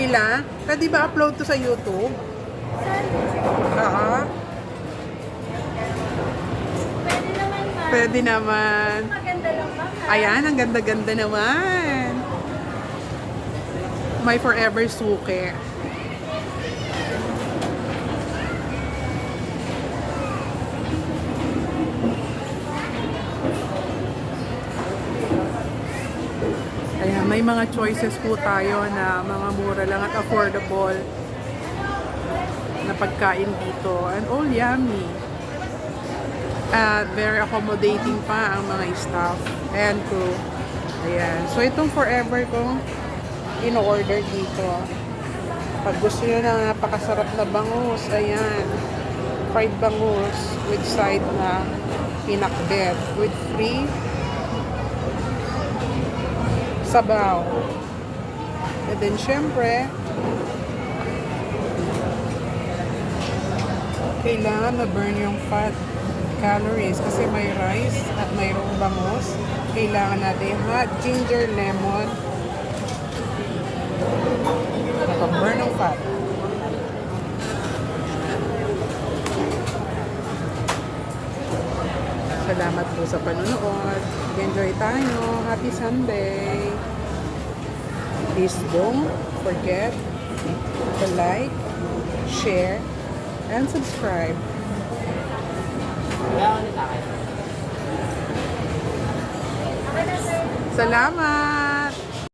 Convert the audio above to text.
Kayla, pwede ba upload to sa YouTube? Oo. Pwede naman, ma'am. Pwede naman. Maganda lang ba? Ayan, ang ganda-ganda naman. My forever suke. Ayan, may mga choices po tayo na mga mura lang at affordable na pagkain dito. And all yummy. At very accommodating pa ang mga staff and crew. Ayan. So, itong forever kong in-order dito. Pag gusto nyo na napakasarap na bangus, ayan. Fried bangus with side na pinakbet with free sabaw. And then, syempre, kailangan na-burn yung fat calories kasi may rice at mayroong bangus. Kailangan natin hot ginger lemon na pag-burn ng fat. Salamat po sa panonood. Enjoy tayo. Happy Sunday. Please don't forget to like, share, and subscribe. Salamat!